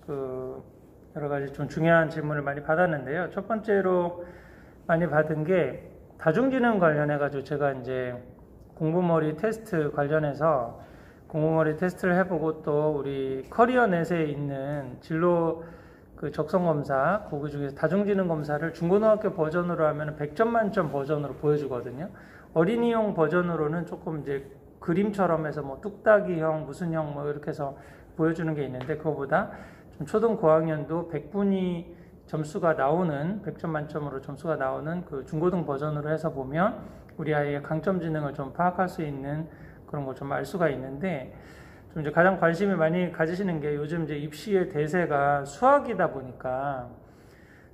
그 여러 가지 좀 중요한 질문을 많이 받았는데요. 첫 번째로 많이 받은 게 다중지능 관련해 가지고 제가 이제 공부머리 테스트 관련해서 공부머리 테스트를 해보고 또 우리 커리어넷에 있는 진로 그 적성 검사 거기 중에서 다중지능 검사를 중고등학교 버전으로 하면 100점 만점 버전으로 보여주거든요. 어린이용 버전으로는 조금 이제 그림처럼 해서 뭐 뚝딱이형 무슨 형 뭐 이렇게 해서 보여주는 게 있는데 그거보다 좀 초등 고학년도 100분이 점수가 나오는 100점 만점으로 점수가 나오는 그 중고등 버전으로 해서 보면 우리 아이의 강점 지능을 좀 파악할 수 있는 그런 걸 좀 알 수가 있는데 좀 이제 가장 관심이 많이 가지시는 게 요즘 이제 입시의 대세가 수학이다 보니까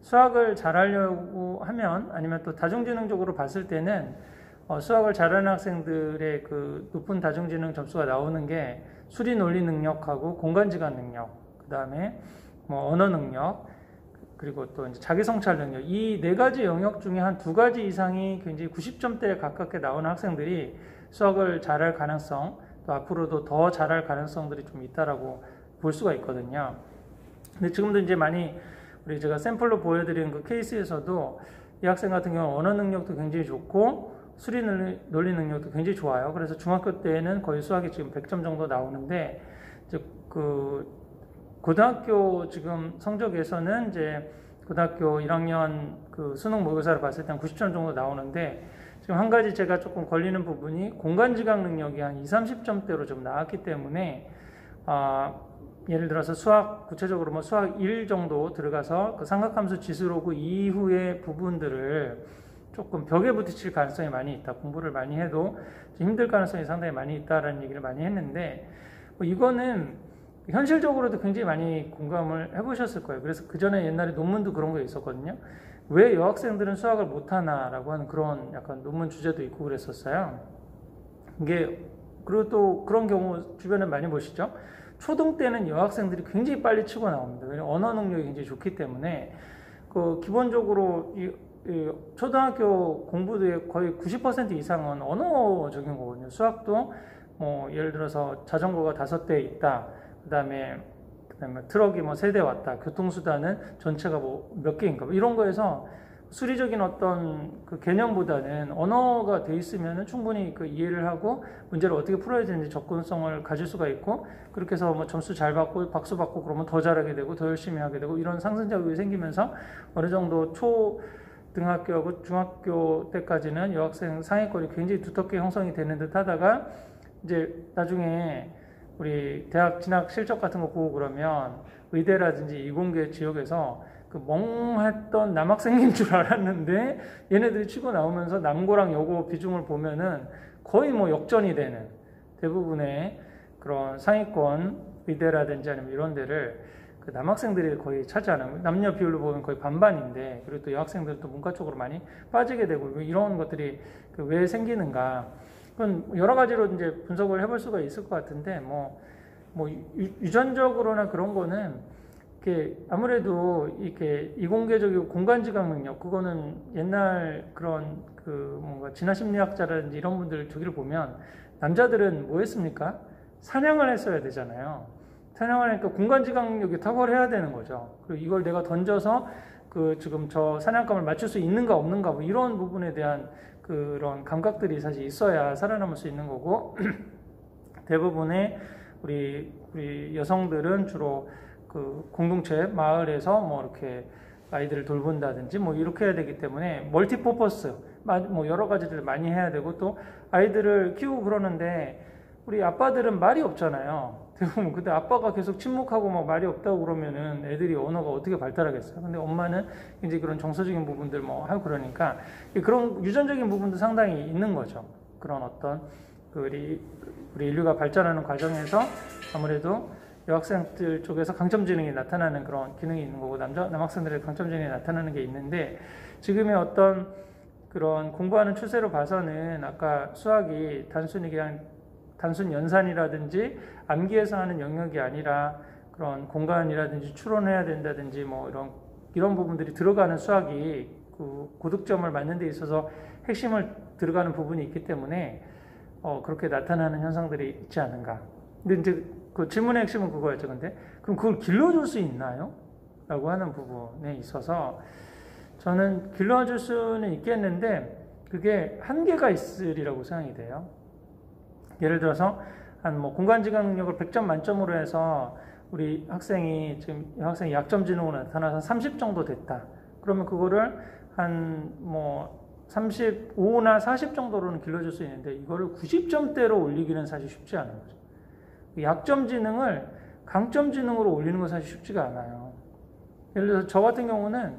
수학을 잘하려고 하면 아니면 또 다중지능적으로 봤을 때는 수학을 잘하는 학생들의 그 높은 다중지능 점수가 나오는 게 수리 논리 능력하고 공간지각 능력, 그 다음에 뭐 언어 능력, 그리고 또 이제 자기 성찰 능력 이 네 가지 영역 중에 한 두 가지 이상이 굉장히 90점대에 가깝게 나오는 학생들이 수학을 잘할 가능성, 또 앞으로도 더 잘할 가능성들이 좀 있다라고 볼 수가 있거든요. 근데 지금도 이제 많이 우리 제가 샘플로 보여드린 그 케이스에서도 이 학생 같은 경우는 언어 능력도 굉장히 좋고 수리 논리 능력도 굉장히 좋아요. 그래서 중학교 때는 거의 수학이 지금 100점 정도 나오는데 이제 그 고등학교 지금 성적에서는 이제 고등학교 1학년 그 수능 모의고사를 봤을 때 한 90점 정도 나오는데 지금 한 가지 제가 조금 걸리는 부분이 공간지각 능력이 한 20, 30점대로 좀 나왔기 때문에 예를 들어서 수학 구체적으로 뭐 수학 1 정도 들어가서 그 삼각함수 지수로그 이후의 부분들을 조금 벽에 부딪힐 가능성이 많이 있다. 공부를 많이 해도 힘들 가능성이 상당히 많이 있다라는 얘기를 많이 했는데 이거는 현실적으로도 굉장히 많이 공감을 해보셨을 거예요. 그래서 그 전에 옛날에 논문도 그런 거 있었거든요. 왜 여학생들은 수학을 못하나라고 하는 그런 약간 논문 주제도 있고 그랬었어요. 이게 그리고 또 그런 경우 주변에 많이 보시죠. 초등 때는 여학생들이 굉장히 빨리 치고 나옵니다. 왜냐하면 언어 능력이 굉장히 좋기 때문에 그 기본적으로 이 초등학교 공부의 거의 90% 이상은 언어적인 거거든요. 수학도 뭐 예를 들어서 자전거가 5대 있다. 그다음에 트럭이 뭐 3대 왔다. 교통수단은 전체가 뭐 몇 개인가. 이런 거에서 수리적인 어떤 그 개념보다는 언어가 돼 있으면 충분히 그 이해를 하고 문제를 어떻게 풀어야 되는지 접근성을 가질 수가 있고 그렇게 해서 뭐 점수 잘 받고 박수 받고 그러면 더 잘하게 되고 더 열심히 하게 되고 이런 상승작용이 생기면서 어느 정도 초등학교하고 중학교 때까지는 여학생 상위권이 굉장히 두텁게 형성이 되는 듯 하다가 이제 나중에 우리 대학 진학 실적 같은 거 보고 그러면 의대라든지 이공계 지역에서 그 멍했던 남학생인 줄 알았는데 얘네들이 치고 나오면서 남고랑 여고 비중을 보면은 거의 뭐 역전이 되는 대부분의 그런 상위권 의대라든지 아니면 이런 데를 그 남학생들이 거의 차지하는 남녀 비율로 보면 거의 반반인데 그리고 또 여학생들도 문과 쪽으로 많이 빠지게 되고 이런 것들이 그 왜 생기는가 그건 여러 가지로 이제 분석을 해볼 수가 있을 것 같은데 뭐 유전적으로나 그런 거는 이렇게 아무래도 이렇게 이공계적이고 공간지각 능력 그거는 옛날 그런 그 뭔가 진화심리학자라든지 이런 분들 저기를 보면 남자들은 뭐 했습니까? 사냥을 했어야 되잖아요. 사냥을 하니까 공간지각 능력이 탁월해야 되는 거죠. 그리고 이걸 내가 던져서 그 지금 저 사냥감을 맞출 수 있는가 없는가 뭐 이런 부분에 대한 그런 감각들이 사실 있어야 살아남을 수 있는 거고 대부분의 우리 여성들은 주로 그 공동체 마을에서 뭐 이렇게 아이들을 돌본다든지 뭐 이렇게 해야 되기 때문에 멀티퍼포스 뭐 여러 가지를 많이 해야 되고 또 아이들을 키우고 그러는데 우리 아빠들은 말이 없잖아요. 대부분 근데 아빠가 계속 침묵하고 막 말이 없다고 그러면은 애들이 언어가 어떻게 발달하겠어요? 근데 엄마는 이제 그런 정서적인 부분들 뭐 하고 그러니까 그런 유전적인 부분도 상당히 있는 거죠. 그런 어떤 우리 인류가 발전하는 과정에서 아무래도 여학생들 쪽에서 강점지능이 나타나는 그런 기능이 있는 거고 남학생들의 강점지능이 나타나는 게 있는데 지금의 어떤 그런 공부하는 추세로 봐서는 아까 수학이 단순히 그냥 단순 연산이라든지 암기해서 하는 영역이 아니라 그런 공간이라든지 추론해야 된다든지 뭐 이런 부분들이 들어가는 수학이 그 고득점을 맞는 데 있어서 핵심을 들어가는 부분이 있기 때문에 그렇게 나타나는 현상들이 있지 않은가 근데 이제 그 질문의 핵심은 그거였죠. 근데 그럼 그걸 길러줄 수 있나요? 라고 하는 부분에 있어서 저는 길러줄 수는 있겠는데 그게 한계가 있으리라고 생각이 돼요. 예를 들어서 한 뭐 공간지각 능력을 100점 만점으로 해서 우리 학생이 지금 학생이 약점 지능으로 나타나서 30 정도 됐다. 그러면 그거를 한 뭐 35나 40 정도로는 길러줄 수 있는데 이거를 90점대로 올리기는 사실 쉽지 않은 거죠. 약점 지능을 강점 지능으로 올리는 건 사실 쉽지가 않아요. 예를 들어서 저 같은 경우는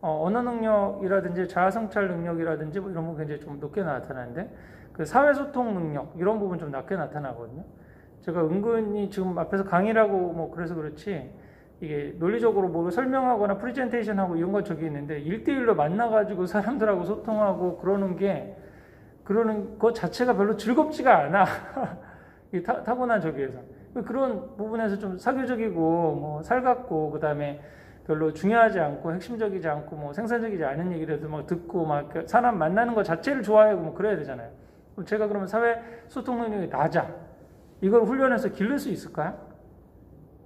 언어 능력이라든지 자아성찰 능력이라든지 뭐 이런 부분 굉장히 좀 높게 나타나는데 그 사회소통 능력 이런 부분 좀 낮게 나타나거든요. 제가 은근히 지금 앞에서 강의를 하고 뭐 그래서 그렇지 이게 논리적으로 뭐 설명하거나 프레젠테이션하고 이런 거 저기 있는데 1대1로 만나가지고 사람들하고 소통하고 그러는 것 자체가 별로 즐겁지가 않아. 이 타고난 저기에서. 그런 부분에서 좀 사교적이고 뭐 살갑고 그다음에 별로 중요하지 않고 핵심적이지 않고 뭐 생산적이지 않은 얘기라도 막 듣고 막 사람 만나는 것 자체를 좋아하고 뭐 그래야 되잖아요. 그럼 제가 그러면 사회 소통 능력이 낮아. 이걸 훈련해서 기를 수 있을까요?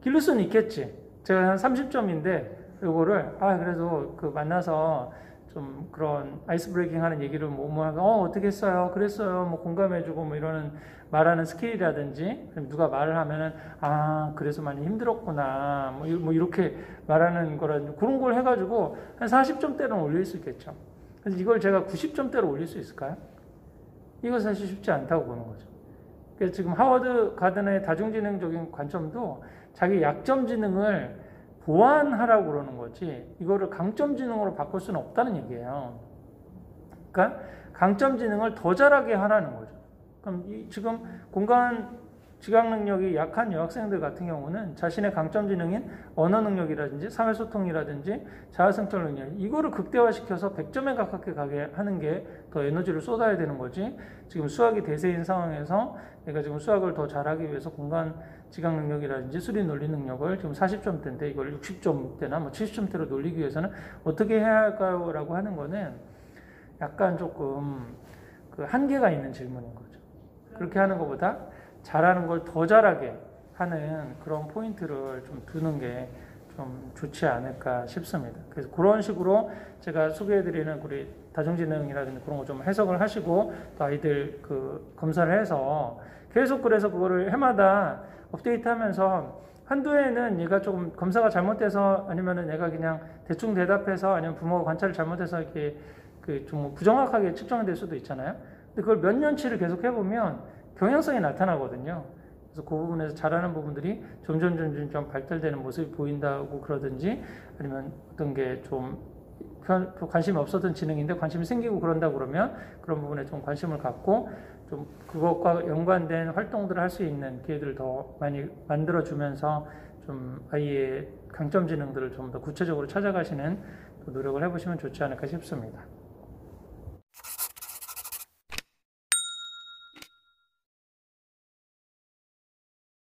기를 수는 있겠지. 제가 한 30점인데 이거를 그래도 그 만나서 좀 그런 아이스 브레이킹 하는 얘기를 뭐 어떻게 했어요? 그랬어요. 뭐 공감해주고 뭐 이러는 말하는 스킬이라든지 누가 말을 하면은 그래서 많이 힘들었구나 뭐 이렇게 말하는 거라든지 그런 걸 해가지고 한 40점대는 올릴 수 있겠죠. 그래서 이걸 제가 90점대로 올릴 수 있을까요? 이거 사실 쉽지 않다고 보는 거죠. 그래서 지금 하워드 가든의 다중지능적인 관점도 자기 약점 지능을 보완하라고 그러는 거지 이거를 강점 지능으로 바꿀 수는 없다는 얘기예요. 그러니까 강점 지능을 더 잘하게 하라는 거죠. 그럼 지금 공간 지각 능력이 약한 여학생들 같은 경우는 자신의 강점 지능인 언어 능력이라든지 사회소통이라든지 자아성찰 능력 이거를 극대화시켜서 100점에 가깝게 가게 하는 게 더 에너지를 쏟아야 되는 거지 지금 수학이 대세인 상황에서 내가 지금 수학을 더 잘하기 위해서 공간 지각 능력이라든지 수리 논리 능력을 지금 40점대인데 이걸 60점대나 뭐 70점대로 놀리기 위해서는 어떻게 해야 할까요? 라고 하는 거는 약간 조금 그 한계가 있는 질문인 거죠. 그렇게 하는 것보다 잘하는 걸 더 잘하게 하는 그런 포인트를 좀 두는 게 좀 좋지 않을까 싶습니다. 그래서 그런 식으로 제가 소개해드리는 우리 다중지능이라든지 그런 거 좀 해석을 하시고 또 아이들 그 검사를 해서 계속 그래서 그거를 해마다 업데이트하면서 한두 해는 얘가 조금 검사가 잘못돼서 아니면은 얘가 그냥 대충 대답해서 아니면 부모가 관찰을 잘못해서 이렇게 그 좀 부정확하게 측정될 수도 있잖아요. 근데 그걸 몇 년치를 계속 해보면 경향성이 나타나거든요. 그래서 그 부분에서 잘하는 부분들이 점점 발달되는 모습이 보인다고 그러든지 아니면 어떤 게 좀 관심이 없었던 지능인데 관심이 생기고 그런다 그러면 그런 부분에 좀 관심을 갖고 좀 그것과 연관된 활동들을 할 수 있는 기회들을 더 많이 만들어주면서 좀 아이의 강점 지능들을 좀 더 구체적으로 찾아가시는 노력을 해보시면 좋지 않을까 싶습니다.